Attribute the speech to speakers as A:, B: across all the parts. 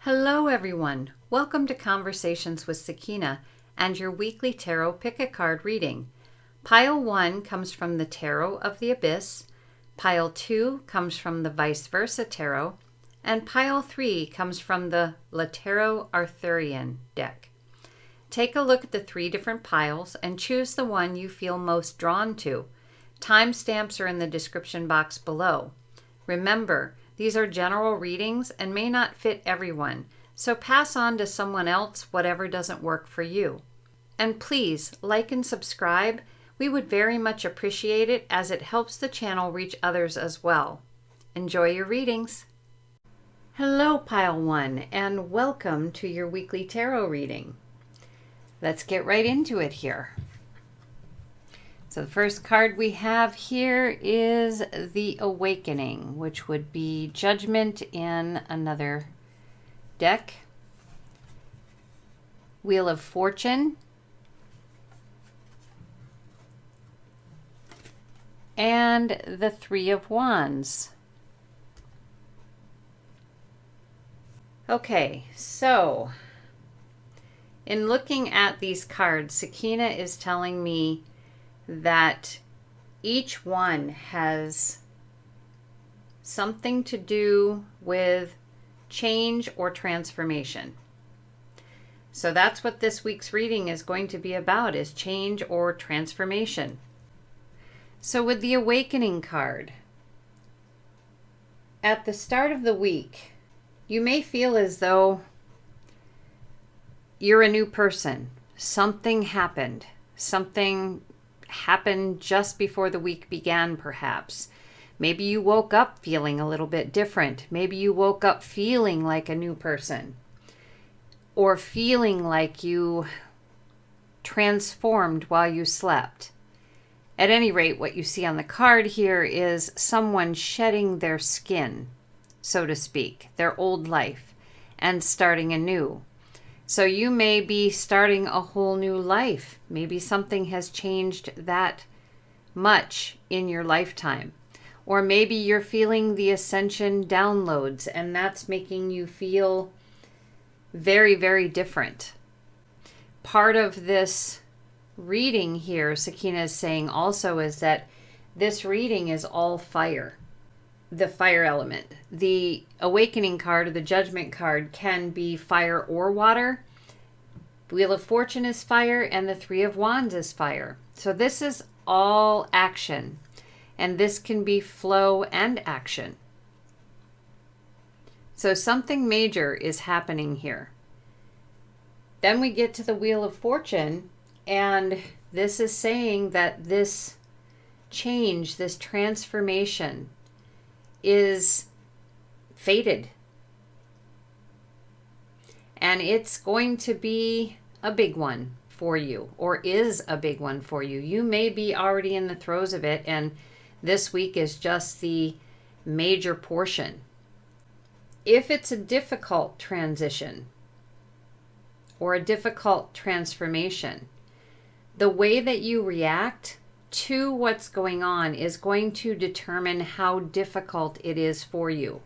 A: Hello everyone, welcome to Conversations with Sakina and your weekly Tarot Pick-a-Card reading. Pile 1 comes from the Tarot of the Abyss, Pile 2 comes from the Vice Versa Tarot, and Pile 3 comes from the Tarot Arthurien deck. Take a look at the 3 different piles and choose the one you feel most drawn to. Timestamps are in the description box below. Remember, these are general readings and may not fit everyone, so pass on to someone else whatever doesn't work for you. And please like and subscribe. We would very much appreciate it as it helps the channel reach others as well. Enjoy your readings. Hello Pile 1 and welcome to your weekly tarot reading. Let's get right into it here. So the first card we have here is the Awakening, which would be Judgment in another deck. Wheel of Fortune. And the Three of Wands. Okay, so in looking at these cards, Sakina is telling me that each one has something to do with change or transformation. So that's what this week's reading is going to be about, is change or transformation. So with the Awakening card, at the start of the week, you may feel as though you're a new person. Something happened. Something happened just before the week began, perhaps. Maybe you woke up feeling a little bit different. Maybe you woke up feeling like a new person, or feeling like you transformed while you slept. At any rate, what you see on the card here is someone shedding their skin, so to speak, their old life, and starting anew. So you may be starting a whole new life. Maybe something has changed that much in your lifetime. Or maybe you're feeling the ascension downloads and that's making you feel very, very different. Part of this reading here, Sakina is saying also, is that this reading is all fire. The fire element. The Awakening card or the Judgment card can be fire or water. Wheel of Fortune is fire and the Three of Wands is fire. So this is all action, and this can be flow and action. So something major is happening here. Then we get to the Wheel of Fortune, and this is saying that this change, this transformation is fated. And it's going to be a big one for you, or is a big one for you. You may be already in the throes of it, and this week is just the major portion. If it's a difficult transition or a difficult transformation, the way that you react to what's going on is going to determine how difficult it is for you.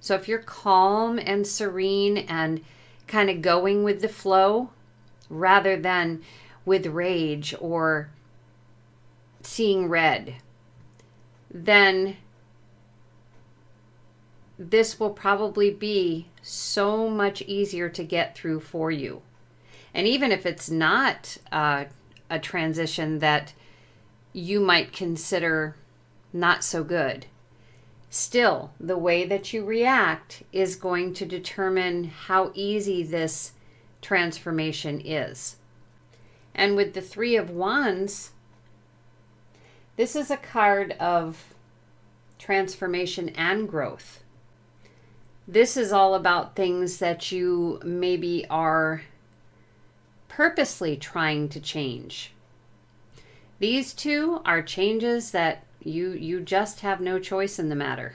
A: So if you're calm and serene and kind of going with the flow rather than with rage or seeing red, then this will probably be so much easier to get through for you. And even if it's not a transition that you might consider not so good, still, the way that you react is going to determine how easy this transformation is. And with the Three of Wands, this is a card of transformation and growth. This is all about things that you maybe are purposely trying to change. These two are changes that you just have no choice in the matter.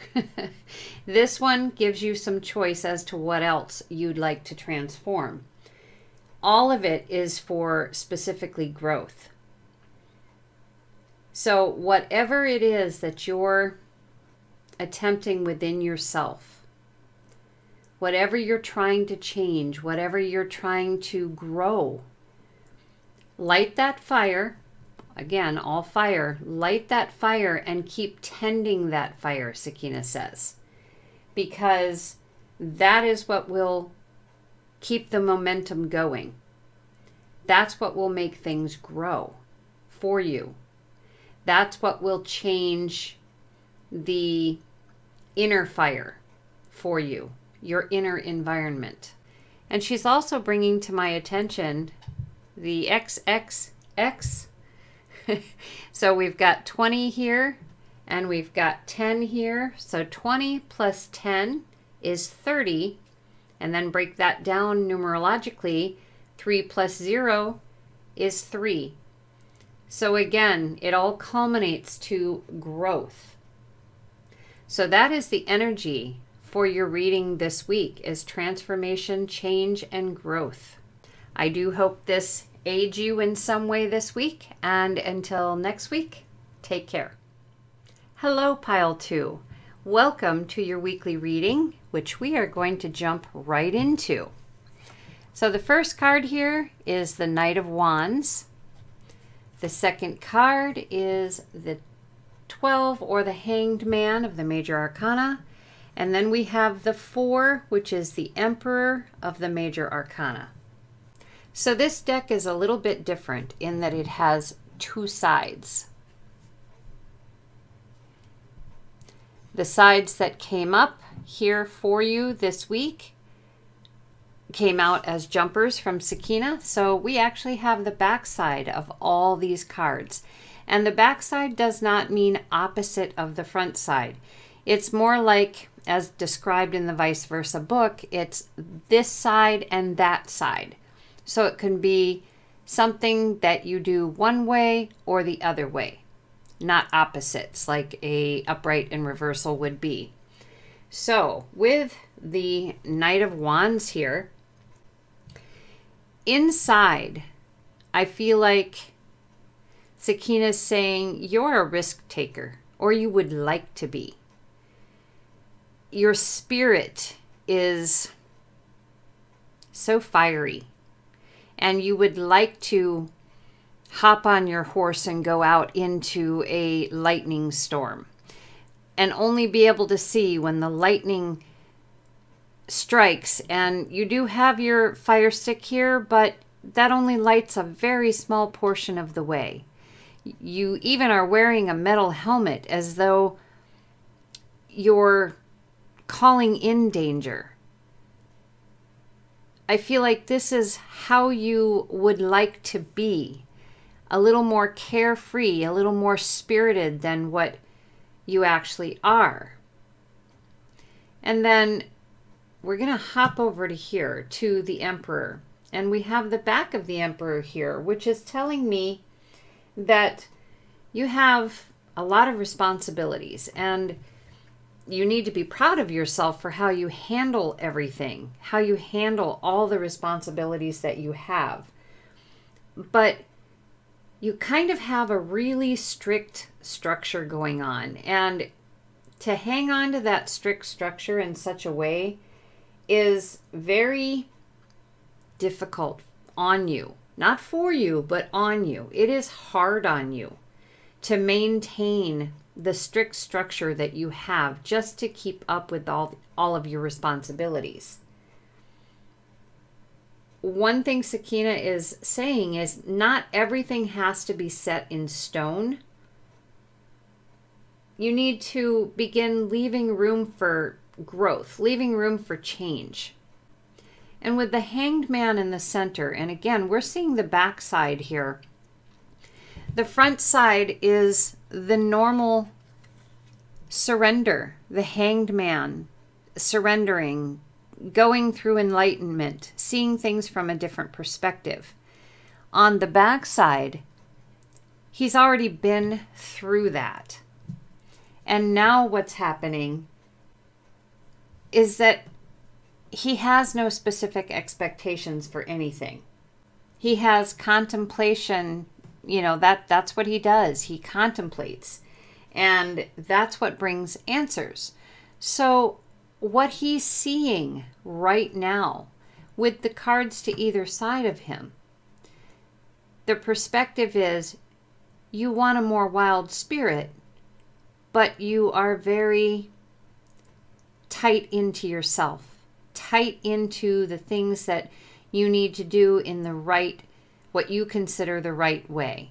A: This one gives you some choice as to what else you'd like to transform. All of it is for specifically growth. So whatever it is that you're attempting within yourself, whatever you're trying to change, whatever you're trying to grow, light that fire. Again, all fire. Light that fire and keep tending that fire, Sakina says. Because that is what will keep the momentum going. That's what will make things grow for you. That's what will change the inner fire for you, your inner environment. And she's also bringing to my attention the XXX. So we've got 20 here and we've got 10 here. So 20 plus 10 is 30. And then break that down numerologically. 3 plus 0 is 3. So again, it all culminates to growth. So that is the energy for your reading this week, is transformation, change, and growth. I do hope this aids you in some way this week, and until next week, take care. Hello, Pile 2. Welcome to your weekly reading, which we are going to jump right into. So the first card here is the Knight of Wands. The second card is the 12, or the Hanged Man of the Major Arcana. And then we have the 4, which is the Emperor of the Major Arcana. So this deck is a little bit different in that it has two sides. The sides that came up here for you this week came out as jumpers from Sakina. So we actually have the back side of all these cards. And the back side does not mean opposite of the front side. It's more like, as described in the vice versa book, it's this side and that side. So it can be something that you do one way or the other way, not opposites like a upright and reversal would be. So with the Knight of Wands here, inside, I feel like Sakina's saying you're a risk taker, or you would like to be. Your spirit is so fiery, and you would like to hop on your horse and go out into a lightning storm and only be able to see when the lightning strikes. And you do have your fire stick here, but that only lights a very small portion of the way. You even are wearing a metal helmet as though you're calling in danger. I feel like this is how you would like to be. A little more carefree, a little more spirited than what you actually are. And then we're going to hop over to here to the Emperor. And we have the back of the Emperor here, which is telling me that you have a lot of responsibilities and you need to be proud of yourself for how you handle everything, how you handle all the responsibilities that you have. But you kind of have a really strict structure going on. And to hang on to that strict structure in such a way is very difficult on you. Not for you, but on you. It is hard on you to maintain the strict structure that you have just to keep up with all of your responsibilities. One thing Sakina is saying is not everything has to be set in stone. You need to begin leaving room for growth, leaving room for change. And with the Hanged Man in the center, and again, we're seeing the back side here. The front side is the normal surrender, the Hanged Man surrendering, going through enlightenment, seeing things from a different perspective. On the back side, he's already been through that. And now what's happening is that he has no specific expectations for anything. He has contemplation, that's what he does. He contemplates. And that's what brings answers. So what he's seeing right now with the cards to either side of him. The perspective is you want a more wild spirit, but you are very tight into yourself, tight into the things that you need to do in the right, what you consider the right way.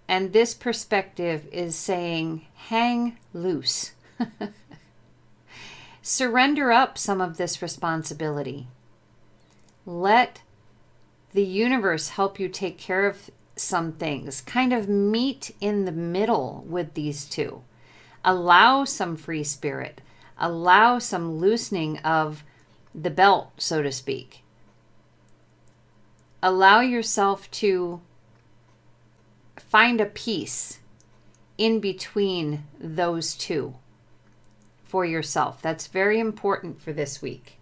A: And this perspective is saying, hang loose. Surrender up some of this responsibility. Let the universe help you take care of some things. Kind of meet in the middle with these two. Allow some free spirit. Allow some loosening of the belt, so to speak. Allow yourself to find a peace in between those two for yourself. That's very important for this week.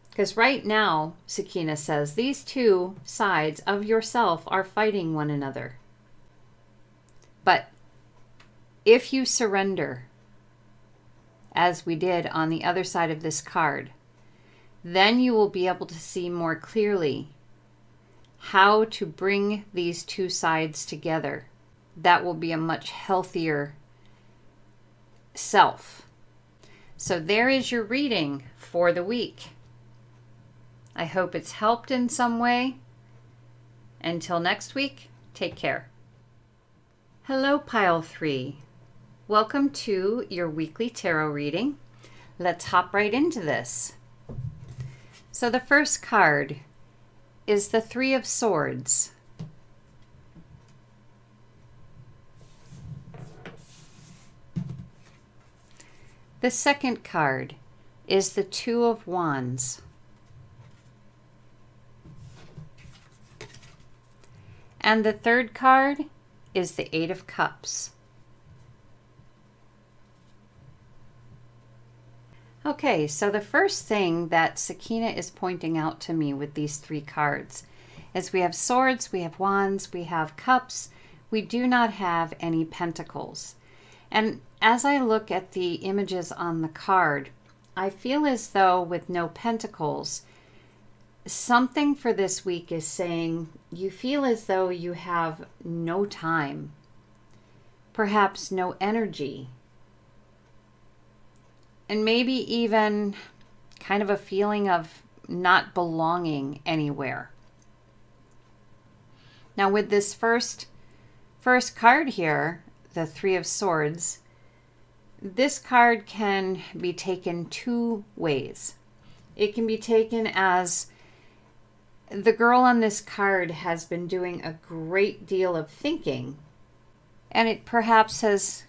A: Because right now, Sakina says, these two sides of yourself are fighting one another. But if you surrender, as we did on the other side of this card, then you will be able to see more clearly how to bring these two sides together. That will be a much healthier self. So there is your reading for the week. I hope it's helped in some way. Until next week, take care. Hello, Pile 3. Welcome to your weekly tarot reading. Let's hop right into this. So the first card is the Three of Swords. The second card is the Two of Wands. And the third card is the Eight of Cups. Okay, so the first thing that Sakina is pointing out to me with these three cards is we have swords, we have wands, we have cups. We do not have any pentacles. And as I look at the images on the card, I feel as though with no pentacles, something for this week is saying you feel as though you have no time, perhaps no energy, and maybe even kind of a feeling of not belonging anywhere. Now with this first card here, the Three of Swords, this card can be taken two ways. It can be taken as the girl on this card has been doing a great deal of thinking, and it perhaps has,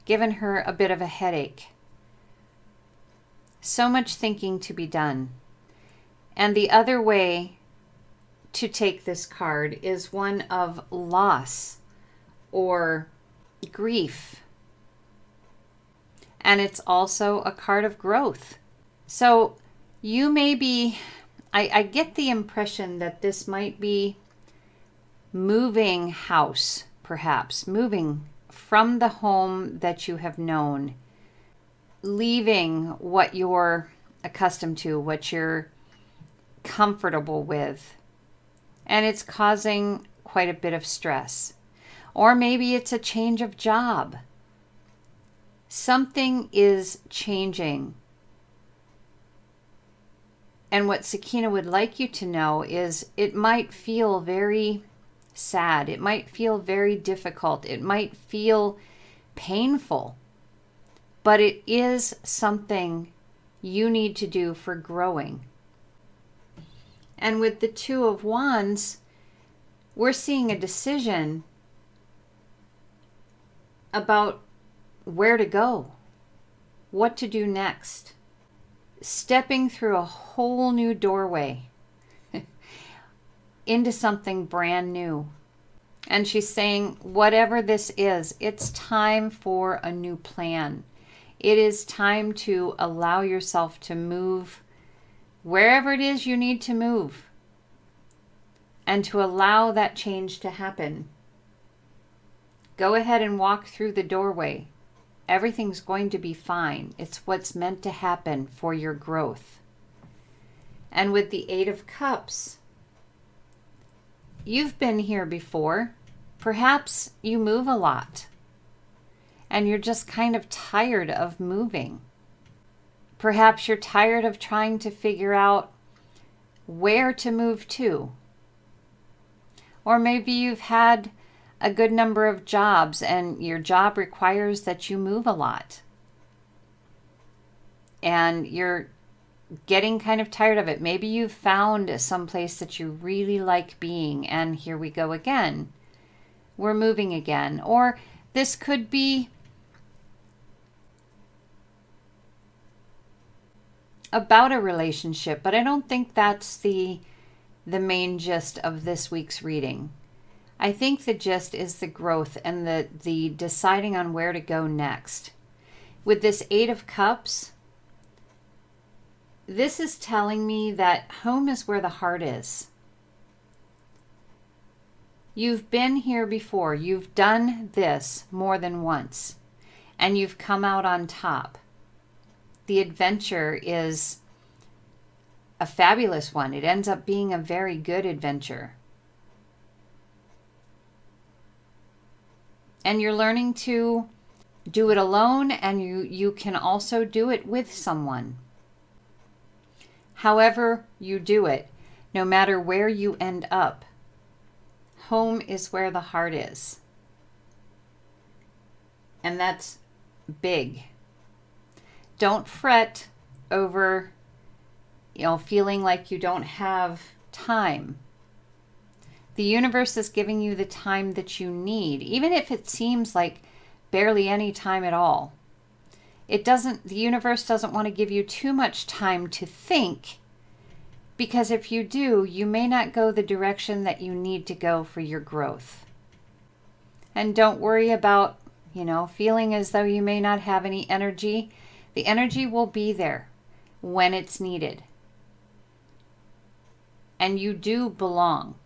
A: given her a bit of a headache. So much thinking to be done. And the other way to take this card is one of loss or grief. And it's also a card of growth. So you may be, I get the impression that this might be moving house, perhaps, moving from the home that you have known, leaving what you're accustomed to, what you're comfortable with, and it's causing quite a bit of stress. Or maybe it's a change of job. Something is changing. And what Sakina would like you to know is it might feel very sad. It might feel very difficult. It might feel painful. But it is something you need to do for growing. And with the Two of Wands, we're seeing a decision about where to go, what to do next, stepping through a whole new doorway into something brand new. And she's saying, whatever this is, it's time for a new plan. It is time to allow yourself to move wherever it is you need to move and to allow that change to happen. Go ahead and walk through the doorway. Everything's going to be fine. It's what's meant to happen for your growth. And with the Eight of Cups, you've been here before. Perhaps you move a lot and you're just kind of tired of moving. Perhaps you're tired of trying to figure out where to move to. Or maybe you've had a good number of jobs and your job requires that you move a lot. And you're getting kind of tired of it. Maybe you've found some place that you really like being, and here we go again. We're moving again. Or this could be about a relationship, but I don't think that's the main gist of this week's reading. I think the gist is the growth and the deciding on where to go next. With this Eight of Cups, this is telling me that home is where the heart is. You've been here before. You've done this more than once, and you've come out on top. The adventure is a fabulous one. It ends up being a very good adventure. And you're learning to do it alone, and you can also do it with someone. However you do it, no matter where you end up, home is where the heart is. And that's big. Don't fret over, feeling like you don't have time. The universe is giving you the time that you need, even if it seems like barely any time at all. The universe doesn't want to give you too much time to think, because if you do, you may not go the direction that you need to go for your growth. And don't worry about, feeling as though you may not have any energy. The energy will be there when it's needed. And you do belong.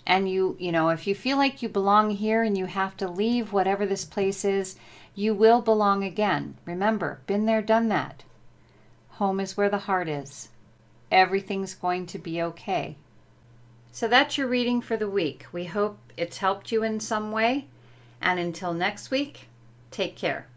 A: And if you feel like you belong here and you have to leave whatever this place is, you will belong again. Remember, been there, done that. Home is where the heart is. Everything's going to be okay. So that's your reading for the week. We hope it's helped you in some way. And until next week, take care.